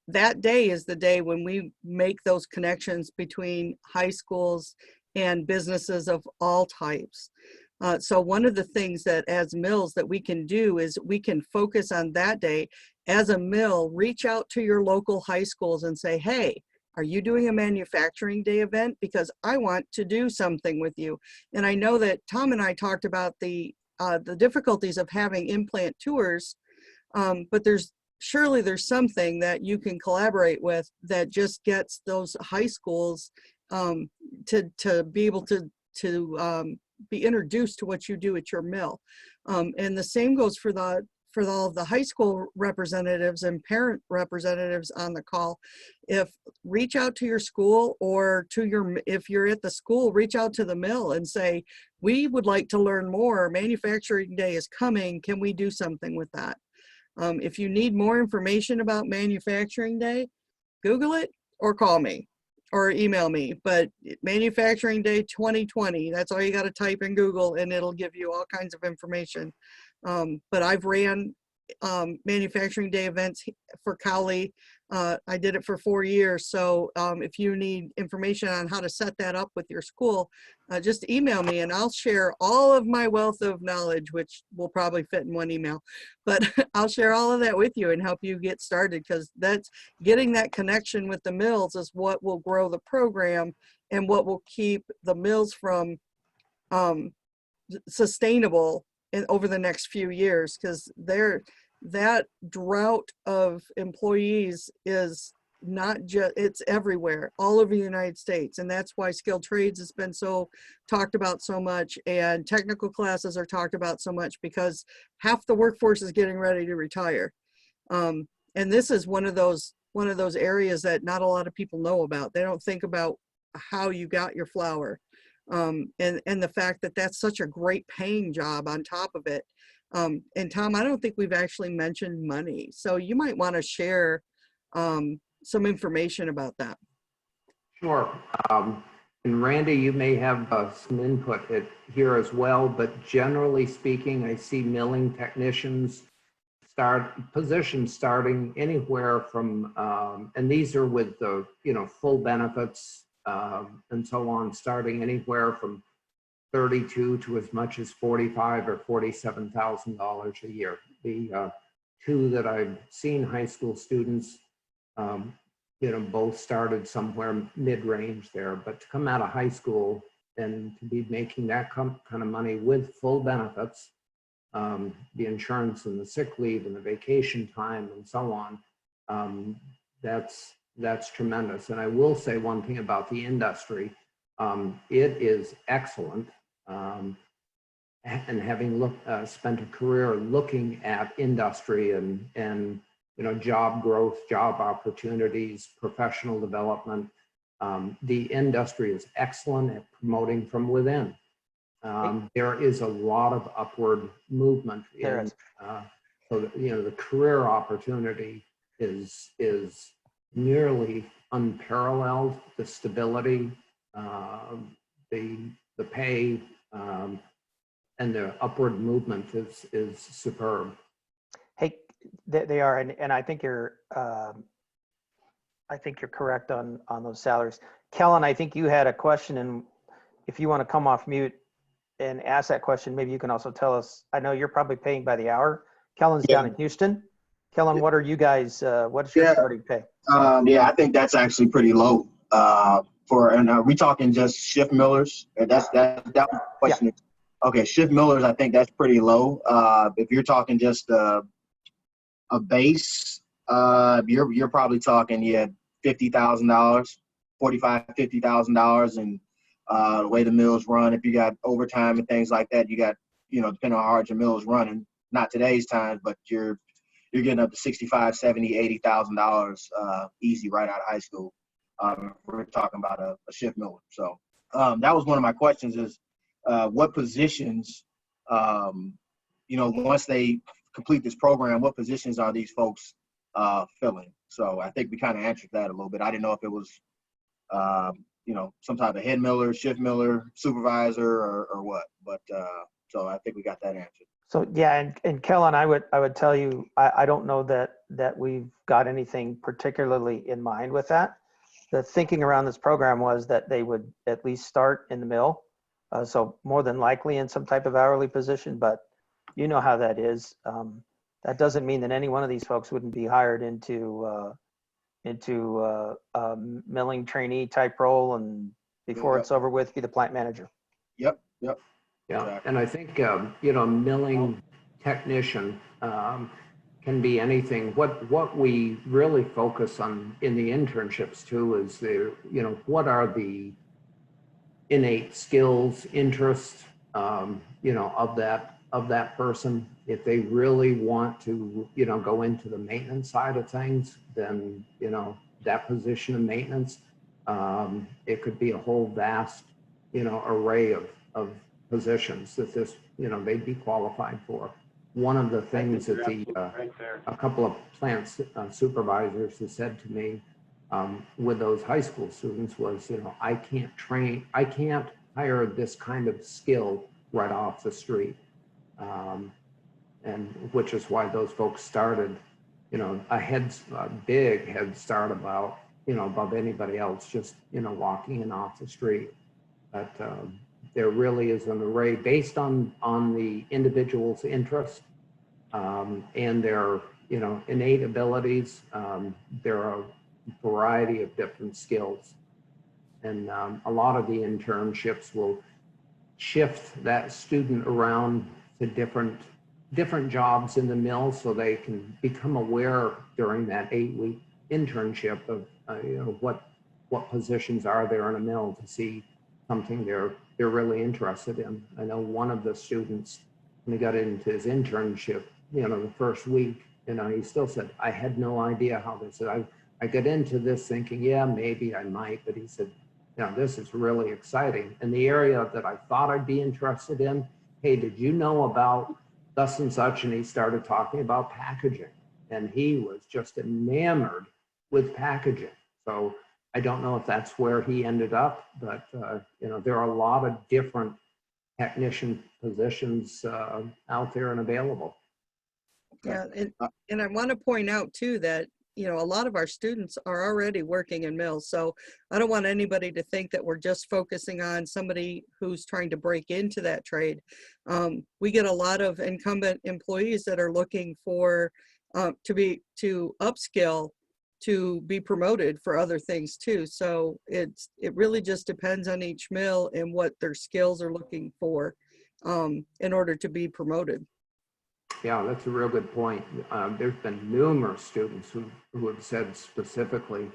that day is the day when we make those connections between high schools and businesses of all types. So one of the things that as mills that we can do is we can focus on that day. As a mill, reach out to your local high schools and say, hey, are you doing a manufacturing day event? Because I want to do something with you. And I know that Tom and I talked about the difficulties of having implant tours, but surely there's something that you can collaborate with that just gets those high schools to be able to be introduced to what you do at your mill. And the same goes for all of the high school representatives and parent representatives on the call. Reach out to your school, or if you're at the school, reach out to the mill and say, we would like to learn more. Manufacturing Day is coming. Can we do something with that? If you need more information about Manufacturing Day, Google it or call me or email me. But Manufacturing Day 2020, that's all you got to type in Google and it'll give you all kinds of information. But I've ran Manufacturing Day events for Cowley. I did it for 4 years. So if you need information on how to set that up with your school, just email me and I'll share all of my wealth of knowledge, which will probably fit in one email. But I'll share all of that with you and help you get started, because that's getting that connection with the mills is what will grow the program and what will keep the mills from sustainable over the next few years, because that drought of employees is not just, it's everywhere, all over the United States. And that's why skilled trades has been so talked about so much, and technical classes are talked about so much, because half the workforce is getting ready to retire. And this is one of those areas that not a lot of people know about. They don't think about how you got your flour. And the fact that that's such a great paying job on top of it. And Tom, I don't think we've actually mentioned money. So you might want to share some information about that. Sure. And Randy, you may have some input here as well, but generally speaking, I see milling technicians positions starting anywhere from, and these are with the, full benefits and so on, starting anywhere from $32,000 to as much as $45,000 or $47,000 a year. The two that I've seen high school students, both started somewhere mid-range there, but to come out of high school and to be making that kind of money with full benefits, the insurance and the sick leave and the vacation time and so on, that's tremendous. And I will say one thing about the industry. It is excellent. And having spent a career looking at industry and job growth, job opportunities, professional development, the industry is excellent at promoting from within. There is a lot of upward movement so the career opportunity is nearly unparalleled. The stability, the pay, and the upward movement is superb. Hey, they are, and I think you're correct on those salaries. Kellen, I think you had a question, and if you want to come off mute and ask that question, maybe you can also tell us. I know you're probably paying by the hour. Kellen's down in Houston. Kellen, what are you guys? What's your starting pay? I think that's actually pretty low and are we talking just shift millers? That was the question. Yeah. Okay, shift millers, I think that's pretty low. If you're talking just a base, you're probably talking $50,000, $50,000, and the way the mills run. If you got overtime and things like that, you got, depending on how hard your mill is running. Not today's times, but you're getting up to $65,000, $70,000, $80,000 easy right out of high school. We're talking about a shift miller. So that was one of my questions: is what positions, once they complete this program, what positions are these folks filling? So I think we kind of answered that a little bit. I didn't know if it was, some type of head miller, shift miller, supervisor, or what. But so I think we got that answered. So yeah, and Kellen, I would tell you, I don't know that we've got anything particularly in mind with that. The thinking around this program was that they would at least start in the mill, so more than likely in some type of hourly position. But you know how that is. That doesn't mean that any one of these folks wouldn't be hired into a milling trainee type role, and before it's over with, be the plant manager. Yep. Yeah, exactly. And I think, milling technician can be anything. What we really focus on in the internships too is what are the innate skills, interests, of that person. If they really want to, go into the maintenance side of things, then, that position of maintenance, it could be a whole vast, array of positions that they'd be qualified for. One of the things that a couple of plant supervisors have said to me with those high school students was, I can't hire this kind of skill right off the street. And which is why those folks started, a big head start above anybody else, just, walking in off the street. But there really is an array based on the individual's interest and their, innate abilities. There are a variety of different skills. And a lot of the internships will shift that student around to different jobs in the mill, so they can become aware during that 8-week internship of what positions are there in a mill, to see something they're really interested in. I know one of the students, when he got into his internship, the first week, he still said, I had no idea how this. I got into this thinking, yeah, maybe I might, but he said, this is really exciting. And the area that I thought I'd be interested in, hey, did you know about thus and such? And he started talking about packaging, and he was just enamored with packaging. So I don't know if that's where he ended up, but there are a lot of different technician positions out there and available. Yeah, and I want to point out too that a lot of our students are already working in mills. So I don't want anybody to think that we're just focusing on somebody who's trying to break into that trade. We get a lot of incumbent employees that are looking for to upskill, to be promoted for other things too. So it really just depends on each mill and what their skills are looking for in order to be promoted. Yeah, that's a real good point. There's been numerous students who have said specifically,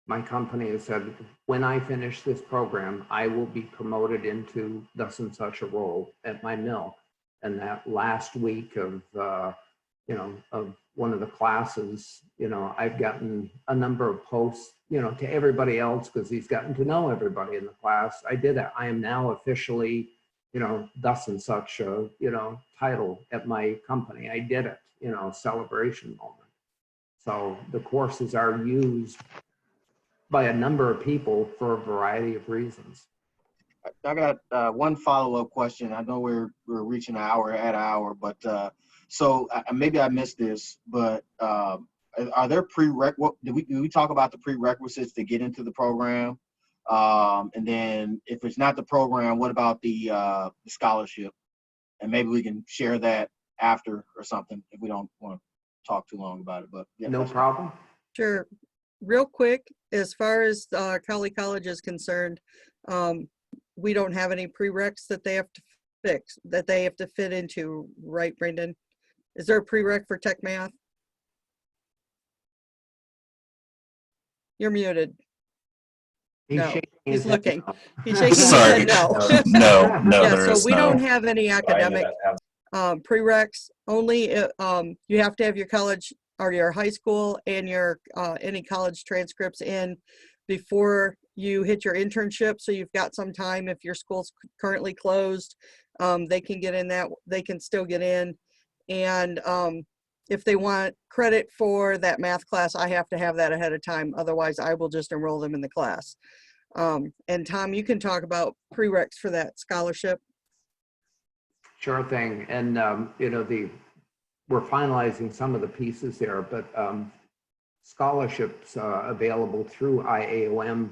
my company has said, when I finish this program, I will be promoted into thus and such a role at my mill. And that last week of one of the classes, I've gotten a number of posts, to everybody else, because he's gotten to know everybody in the class. I did it. I am now officially thus and such a, title at my company. I did it, celebration moment. So the courses are used by a number of people for a variety of reasons. I got one follow-up question. I know we're reaching an hour, but so maybe I missed this, but are there did we talk about the prerequisites to get into the program? And then if it's not the program, what about the scholarship? And maybe we can share that after or something if we don't want to talk too long about it. But yeah, no problem. Sure. real quick, as far as Cowley College is concerned, we don't have any prereqs that they have to fix, that they have to fit into, right, Brandon? Is there a prereq for tech math? You're muted. No, he's looking. He's shaking his head no. No, Yeah, there so is we no. don't have any academic prereqs. Only you have to have your college or your high school and your any college transcripts in before you hit your internship. So you've got some time. If your school's currently closed, they can get in that. They can still get in, and if they want credit for that math class, I have to have that ahead of time. Otherwise, I will just enroll them in the class. And Tom, you can talk about prereqs for that scholarship. Sure thing. And, you know, we're finalizing some of the pieces there, but scholarships available through IAOM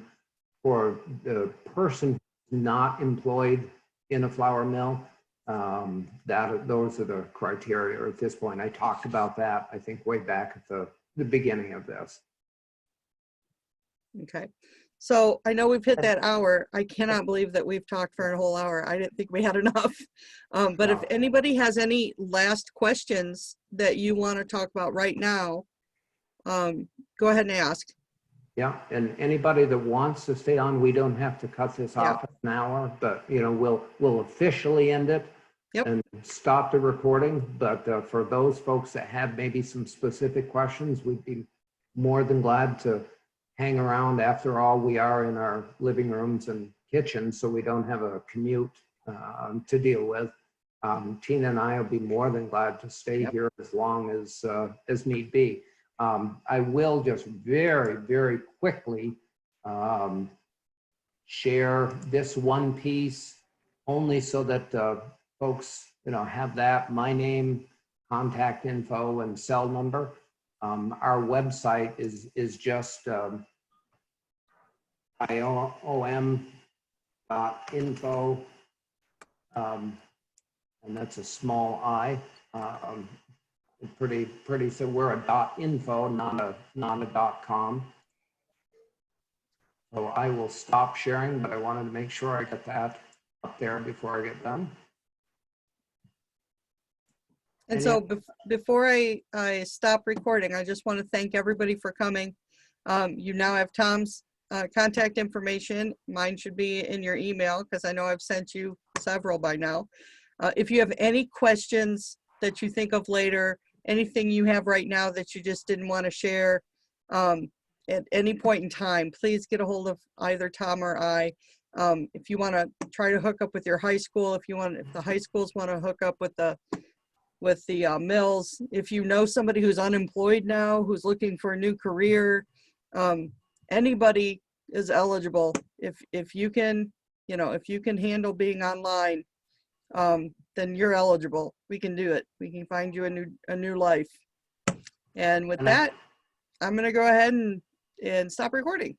for the person not employed in a flour mill. Those are the criteria at this point. I talked about that, I think, way back at the beginning of this. Okay. So I know we've hit that hour. I cannot believe that we've talked for a whole hour. I didn't think we had enough. But if anybody has any last questions that you want to talk about right now, go ahead and ask. Yeah, and anybody that wants to stay on, we don't have to cut this off at an hour, but you know, we'll officially end it and stop the recording. But for those folks that have maybe some specific questions, we'd be more than glad to hang around. After all, we are in our living rooms and kitchens, so we don't have a commute to deal with. Tina and I will be more than glad to stay here as long as need be. I will just very, very quickly share this one piece only so that folks, you know, have that, my name, contact info, and cell number. Our website is just IAOM.info, and that's a small I. Pretty, so we're a .info, not a .com. So I will stop sharing, but I wanted to make sure I get that up there before I get done. And so before I stop recording, I just want to thank everybody for coming. You now have Tom's contact information. Mine should be in your email because I know I've sent you several by now. If you have any questions that you think of later, anything you have right now that you just didn't want to share at any point in time, please get a hold of either Tom or I. If you want to try to hook up with your high school, if the high schools want to hook up with the mills, if you know somebody who's unemployed now, who's looking for a new career, anybody is eligible. If you can, you know, if you can handle being online, then you're eligible. We can do it. We can find you a new life. And with that, I'm going to go ahead and stop recording.